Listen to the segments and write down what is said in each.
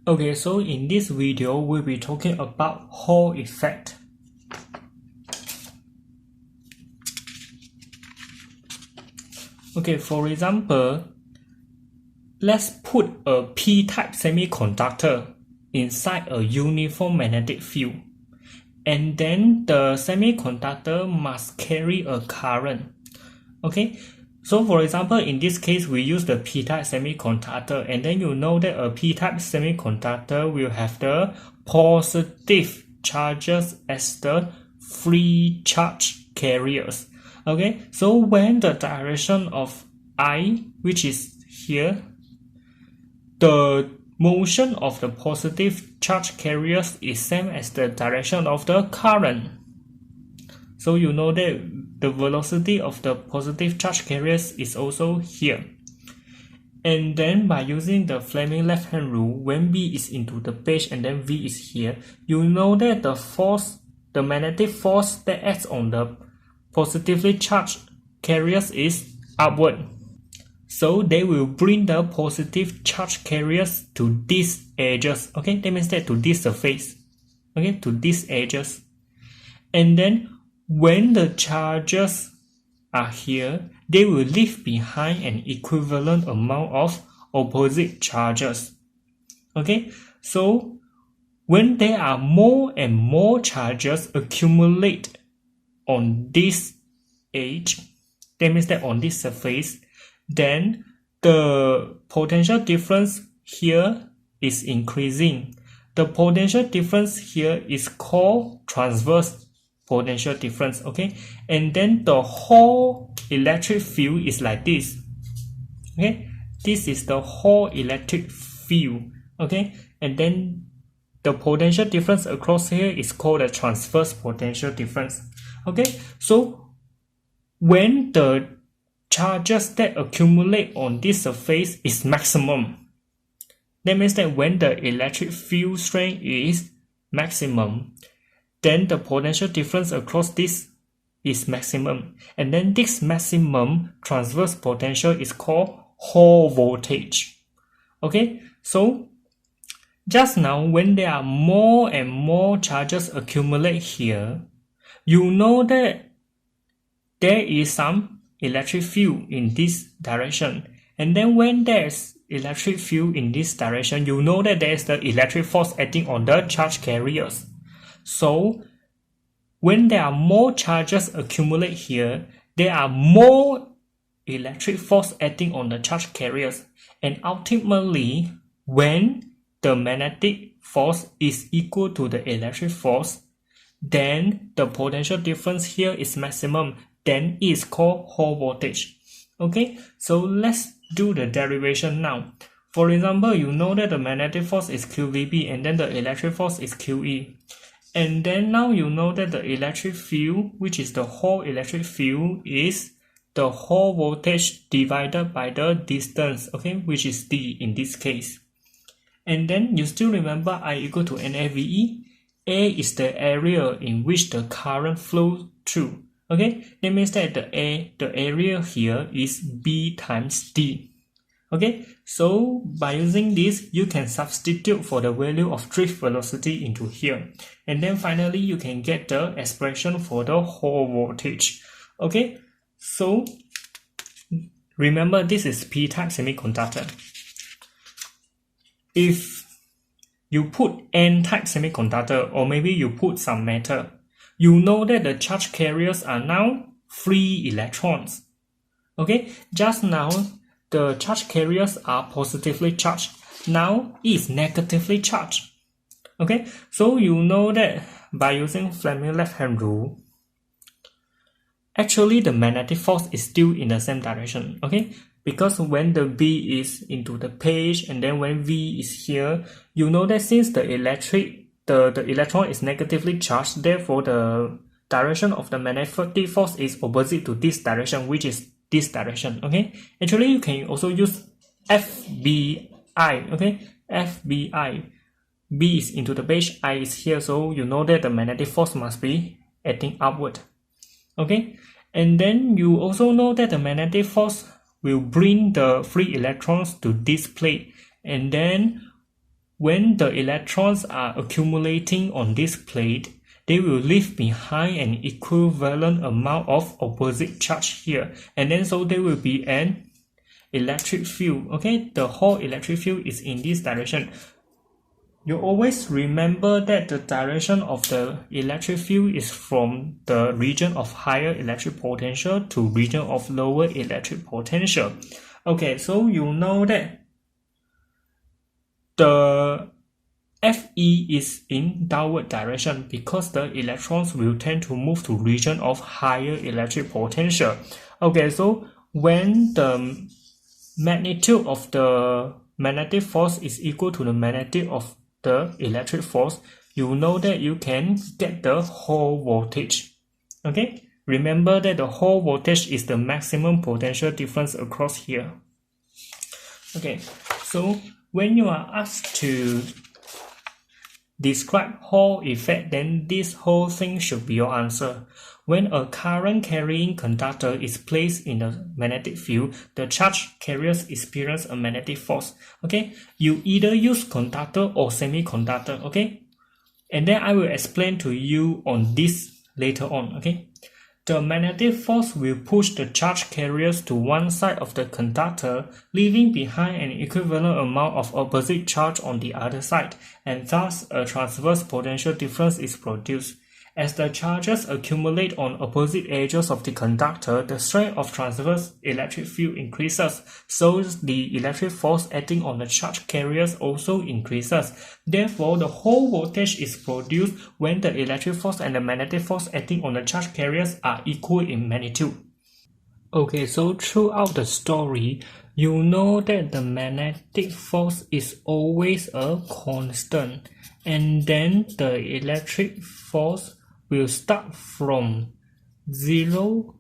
Okay, so in this video, we'll be talking about Hall effect. Okay, for example, let's put a p-type semiconductor inside a uniform magnetic field. And then the semiconductor must carry a current. Okay, so for example, in this case, we use the p-type semiconductor, and then you know that a p-type semiconductor will have the positive charges as the free charge carriers. Okay, so when the direction of I, which is here, the motion of the positive charge carriers is same as the direction of the current. So you know that the velocity of the positive charge carriers is also here. And then by using the Fleming left-hand rule, when B is into the page and then V is here, you know that the force, the magnetic force that acts on the positively charged carriers is upward. So they will bring the positive charge carriers to these edges. Okay, that means that to this surface. Okay, to these edges. And then when the charges are here, they will leave behind an equivalent amount of opposite charges. Okay, so when there are more and more charges accumulate on this edge, that means that on this surface, then the potential difference here is increasing. The potential difference here is called transverse potential difference. Okay, and then the whole electric field is like this. Okay, this is the whole electric field. Okay, and then the potential difference across here is called the transverse potential difference. Okay, so when the charges that accumulate on this surface is maximum, that means that when the electric field strength is maximum, then the potential difference across this is maximum, and then this maximum transverse potential is called Hall voltage. Okay, so just now when there are more and more charges accumulate here, you know that there is some electric field in this direction, and then when there's electric field in this direction, you know that there's the electric force acting on the charge carriers. So when there are more charges accumulate here, there are more electric force acting on the charge carriers, and ultimately when the magnetic force is equal to the electric force, then the potential difference here is maximum, then it is called Hall voltage. Okay, so let's do the derivation now. For example, you know that the magnetic force is QVB and then the electric force is QE. And then now you know that the electric field, which is the whole electric field, is the Hall voltage divided by the distance, okay, which is D in this case. And then you still remember I equal to NAVE. A is the area in which the current flows through. Okay, that means that the area here is B times D. Okay, so by using this, you can substitute for the value of drift velocity into here. And then finally, you can get the expression for the Hall voltage. Okay, so remember this is p-type semiconductor. If you put n-type semiconductor, or maybe you put some metal, you know that the charge carriers are now free electrons. Okay, just now the charge carriers are positively charged. Now it is negatively charged. Okay, so you know that by using Fleming left-hand rule, actually the magnetic force is still in the same direction. Okay, because when the B is into the page and then when V is here, you know that since the electron is negatively charged, therefore the direction of the magnetic force is opposite to this direction, which is this direction. Okay, actually you can also use FBI. Okay, FBI. B is into the page, I is here, so you know that the magnetic force must be acting upward. Okay, and then you also know that the magnetic force will bring the free electrons to this plate, and then when the electrons are accumulating on this plate, they will leave behind an equivalent amount of opposite charge here, and then so there will be an electric field. Okay, the whole electric field is in this direction. You always remember that the direction of the electric field is from the region of higher electric potential to region of lower electric potential. Okay, so you know that the Fe is in downward direction because the electrons will tend to move to region of higher electric potential. Okay, so when the magnitude of the magnetic force is equal to the magnitude of the electric force, you know that you can get the Hall voltage. Okay, remember that the Hall voltage is the maximum potential difference across here. Okay, so when you are asked to describe Hall effect, then this whole thing should be your answer. When a current carrying conductor is placed in a magnetic field, the charge carriers experience a magnetic force. Okay, you either use conductor or semiconductor. Okay, and then I will explain to you on this later on. Okay, the magnetic force will push the charge carriers to one side of the conductor, leaving behind an equivalent amount of opposite charge on the other side, and thus a transverse potential difference is produced. As the charges accumulate on opposite edges of the conductor, the strength of transverse electric field increases, so the electric force acting on the charge carriers also increases. Therefore, the Hall voltage is produced when the electric force and the magnetic force acting on the charge carriers are equal in magnitude. Okay, so throughout the story, you know that the magnetic force is always a constant, and then the electric force will start from 0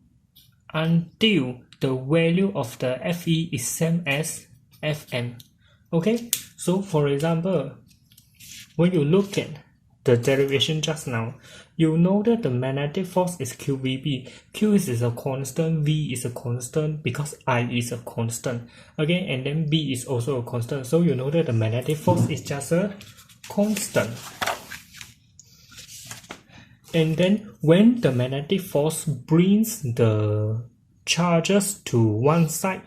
until the value of the Fe is same as Fm. Okay, so for example, when you look at the derivation just now, you know that the magnetic force is QVB. Q is a constant, V is a constant because I is a constant. Okay, and then B is also a constant. So you know that the magnetic force is just a constant. And then when the magnetic force brings the charges to one side,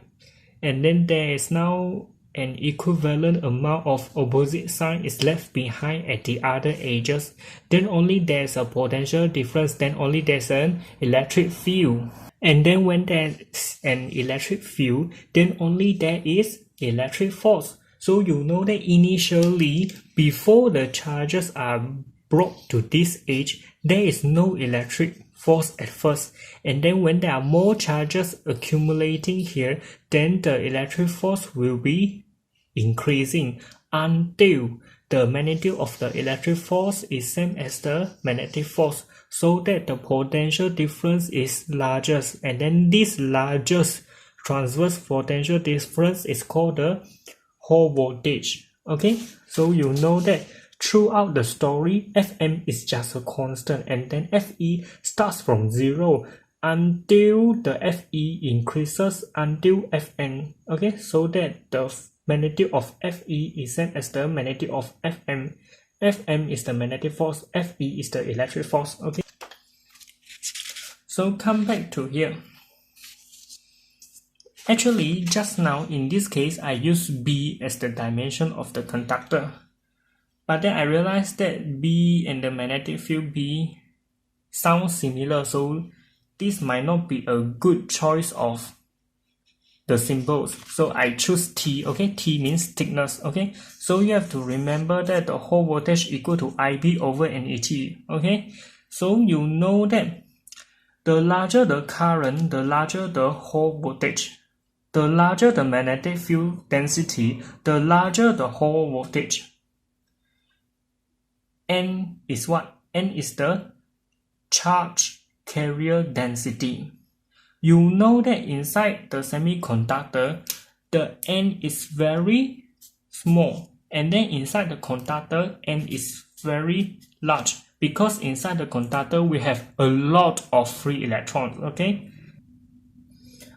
and then there is now an equivalent amount of opposite sign is left behind at the other edges, then only there's a potential difference, then only there's an electric field. And then when there's an electric field, then only there is electric force. So you know that initially, before the charges are brought to this edge, there is no electric force at first, and then when there are more charges accumulating here, then the electric force will be increasing until the magnitude of the electric force is same as the magnetic force, so that the potential difference is largest, and then this largest transverse potential difference is called the Hall voltage. Okay, so you know that throughout the story, Fm is just a constant, and then Fe starts from 0 until the Fe increases until Fn. Okay, so that the magnitude of Fe is same as the magnitude of Fm. Fm is the magnetic force, Fe is the electric force. Okay, so come back to here. Actually, just now in this case, I used B as the dimension of the conductor. But then I realized that B and the magnetic field B sound similar, so this might not be a good choice of the symbols. So I choose T. Okay, T means thickness. Okay, so you have to remember that the Hall voltage equal to IB over NET. Okay, so you know that the larger the current, the larger the Hall voltage. The larger the magnetic field density, the larger the Hall voltage. N is what? N is the charge carrier density. You know that inside the semiconductor, the N is very small, and then inside the conductor, N is very large, because inside the conductor we have a lot of free electrons.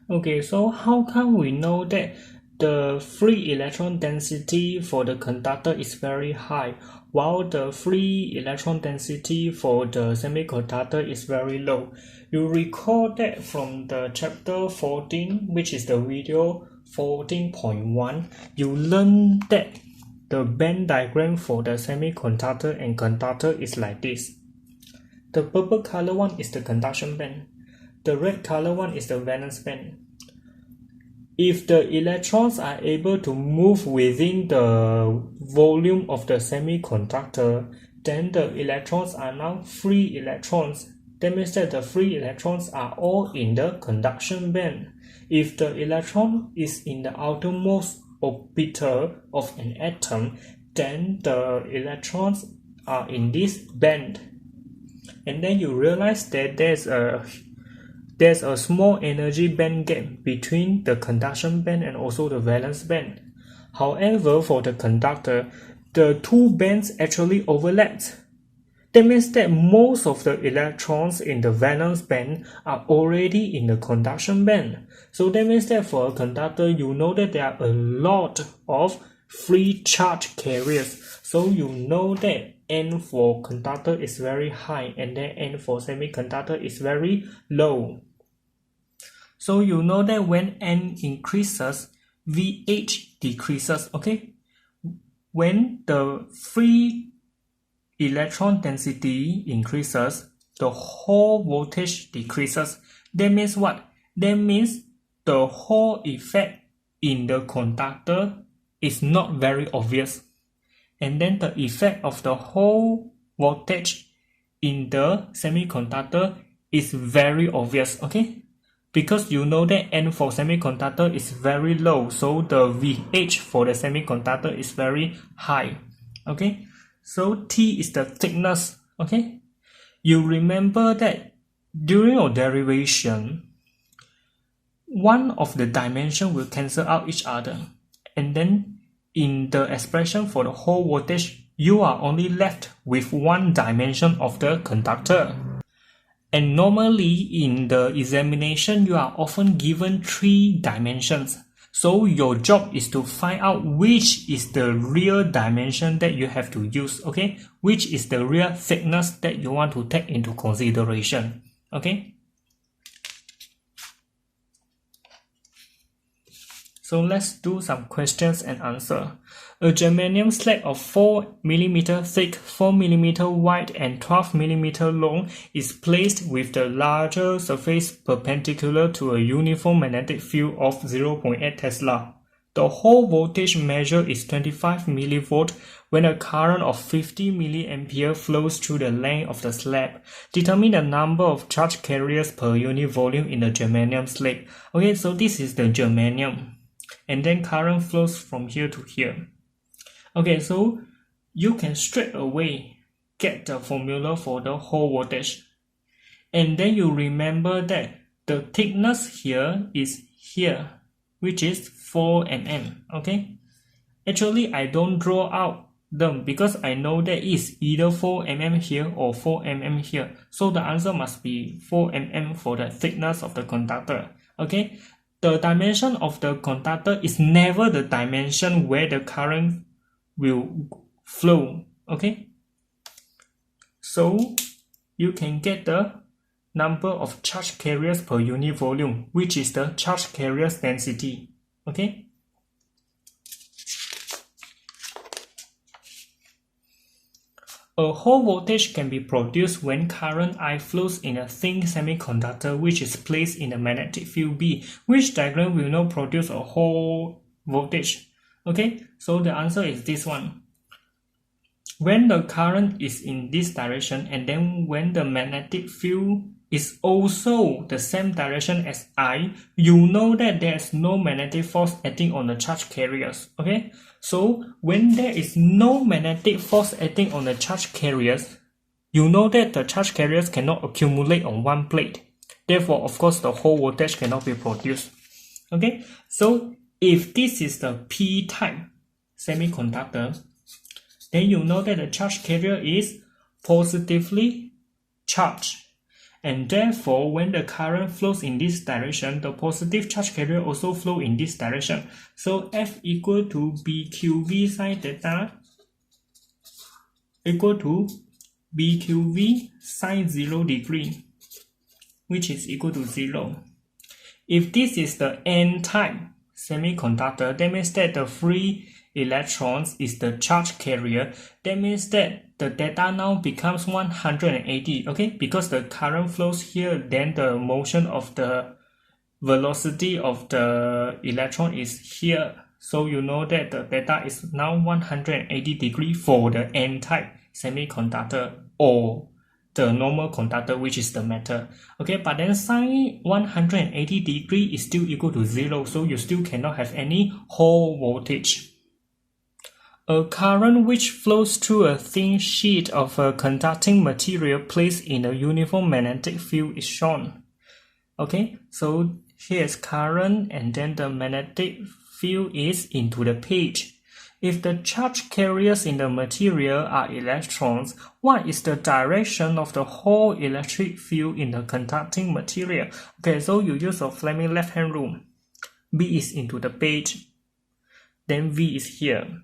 Okay, so how come we know that the free electron density for the conductor is very high, while the free electron density for the semiconductor is very low. You recall that from the chapter 14, which is the video 14.1, you learned that the band diagram for the semiconductor and conductor is like this. The purple color one is the conduction band. The red color one is the valence band. If the electrons are able to move within the volume of the semiconductor, then the electrons are now free electrons. That means that the free electrons are all in the conduction band. If the electron is in the outermost orbital of an atom, then the electrons are in this band. And then you realize that there's a small energy band gap between the conduction band and also the valence band. However, for the conductor, the two bands actually overlap. That means that most of the electrons in the valence band are already in the conduction band. So that means that for a conductor, you know that there are a lot of free charge carriers. So you know that N for conductor is very high and then N for semiconductor is very low. So you know that when N increases, VH decreases, okay? When the free electron density increases, the Hall voltage decreases. That means what? That means the Hall effect in the conductor is not very obvious. And then the effect of the Hall voltage in the semiconductor is very obvious, okay? Because you know that N for semiconductor is very low, so the VH for the semiconductor is very high, okay? So T is the thickness, okay? You remember that during your derivation, one of the dimension will cancel out each other. And then in the expression for the Hall voltage, you are only left with one dimension of the conductor. And normally in the examination, you are often given 3 dimensions. So your job is to find out which is the real dimension that you have to use, okay? Which is the real thickness that you want to take into consideration, okay? So let's do some questions and answer. A germanium slag of 4 mm thick, 4 mm wide and 12 mm long is placed with the larger surface perpendicular to a uniform magnetic field of 0.8 Tesla. The Hall voltage measured is 25 mV when a current of 50 mA flows through the length of the slab. Determine the number of charge carriers per unit volume in the germanium slag. Okay, so this is the germanium. And then current flows from here to here. Okay, so you can straight away get the formula for the Hall voltage. And then you remember that the thickness here is here, which is 4 mm, okay? Actually, I don't draw out them because I know that it's either 4 mm here or 4 mm here. So the answer must be 4 mm for the thickness of the conductor, okay? The dimension of the conductor is never the dimension where the current will flow, okay? So you can get the number of charge carriers per unit volume, which is the charge carriers density, okay? A Hall voltage can be produced when current I flows in a thin semiconductor which is placed in a magnetic field B. Which diagram will now produce a Hall voltage? Okay, so the answer is this one. When the current is in this direction and then when the magnetic field is also the same direction as I, you know that there is no magnetic force acting on the charge carriers, okay? So when there is no magnetic force acting on the charge carriers, you know that the charge carriers cannot accumulate on one plate. Therefore, of course, the Hall voltage cannot be produced, okay? So if this is the p-type semiconductor, then you know that the charge carrier is positively charged. and therefore when the current flows in this direction, the positive charge carrier also flow in this direction. So F equal to BQV sine theta equal to BQV sine 0 degree, which is equal to 0. If this is the N-type semiconductor, that means that the free electrons is the charge carrier. That means that the theta now becomes 180, okay? Because the current flows here, then the motion of the velocity of the electron is here. So you know that the theta is now 180 degree for the N-type semiconductor or the normal conductor, which is the metal. Okay, but then sine 180 degree is still equal to 0, so you still cannot have any Hall voltage. A current which flows through a thin sheet of a conducting material placed in a uniform magnetic field is shown. Okay, so here's current and then the magnetic field is into the page. If the charge carriers in the material are electrons, what is the direction of the whole electric field in the conducting material? Okay, so you use a Fleming left-hand rule. B is into the page, then V is here.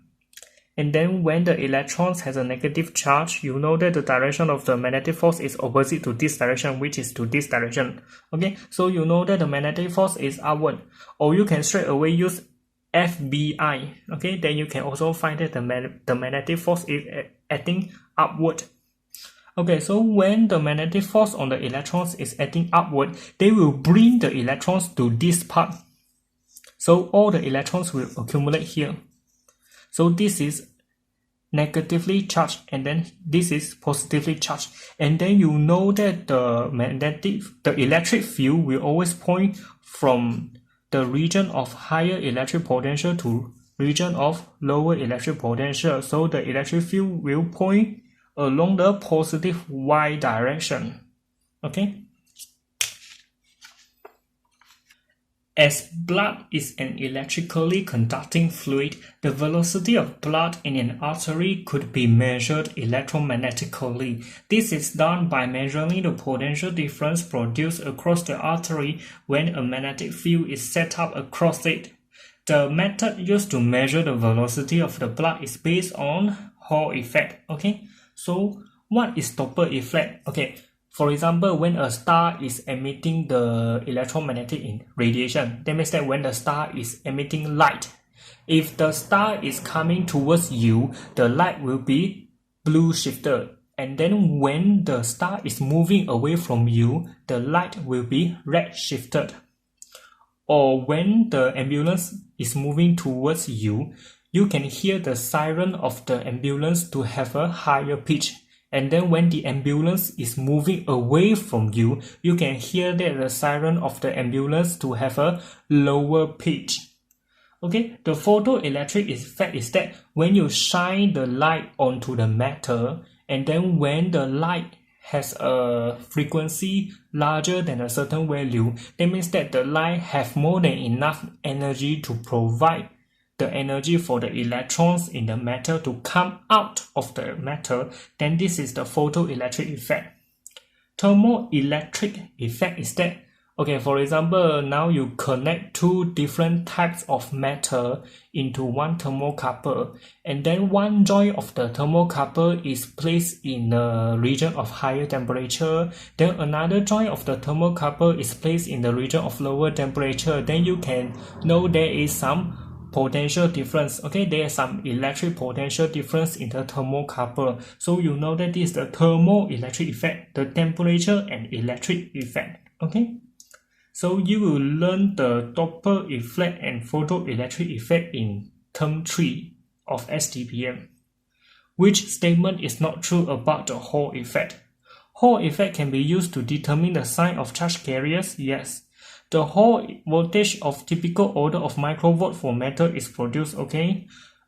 And then when the electrons has a negative charge, you know that the direction of the magnetic force is opposite to this direction, which is to this direction. Okay, so you know that the magnetic force is upward. Or you can straight away use FBI. Okay, then you can also find that the magnetic force is acting upward. Okay, so when the magnetic force on the electrons is acting upward, they will bring the electrons to this part. So all the electrons will accumulate here. So this is negatively charged and then this is positively charged. And then you know that the electric field will always point from the region of higher electric potential to region of lower electric potential. So the electric field will point along the positive y direction. Okay. As blood is an electrically conducting fluid, the velocity of blood in an artery could be measured electromagnetically. This is done by measuring the potential difference produced across the artery when a magnetic field is set up across it. The method used to measure the velocity of the blood is based on Hall effect. Okay, so what is Doppler effect? Okay. For example, when a star is emitting the electromagnetic radiation, that means that when the star is emitting light, if the star is coming towards you, the light will be blue shifted. And then when the star is moving away from you, the light will be red shifted. Or when the ambulance is moving towards you, you can hear the siren of the ambulance to have a higher pitch. And then when the ambulance is moving away from you, you can hear that the siren of the ambulance to have a lower pitch. Okay, the photoelectric effect is that when you shine the light onto the metal, and then when the light has a frequency larger than a certain value, that means that the light have more than enough energy to provide the energy for the electrons in the metal to come out of the metal, then this is the photoelectric effect. Thermoelectric effect is that, okay, for example, now you connect two different types of metal into one thermocouple, and then one joint of the thermocouple is placed in a region of higher temperature, then another joint of the thermocouple is placed in the region of lower temperature. Then you can know there is some potential difference. Okay, there is some electric potential difference in the thermocouple. So you know that this is the thermoelectric effect, the temperature and electric effect. Okay, so you will learn the Doppler effect and photoelectric effect in term 3 of STPM. Which statement is not true about the Hall effect? Hall effect can be used to determine the sign of charge carriers. Yes. The Hall voltage of typical order of microvolt for metal is produced, okay?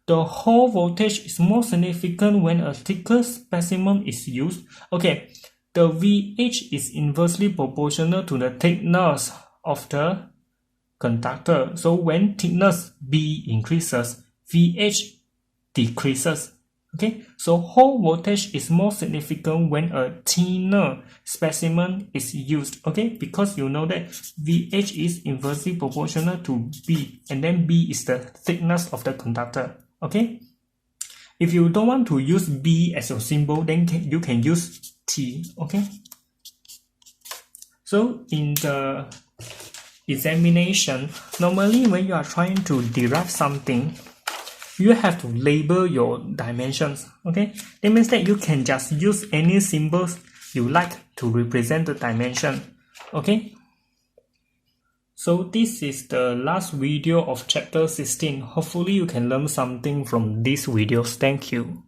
The Hall voltage is more significant when a thicker specimen is used. Okay, the VH is inversely proportional to the thickness of the conductor. So when thickness B increases, VH decreases. Okay, so hole voltage is more significant when a thinner specimen is used. Okay, because you know that VH is inversely proportional to B, and then B is the thickness of the conductor. Okay, if you don't want to use B as your symbol, then you can use T. Okay, so in the examination, normally when you are trying to derive something, you have to label your dimensions. Okay, that means that you can just use any symbols you like to represent the dimension. Okay, so this is the last video of chapter 16. Hopefully you can learn something from these videos. Thank you.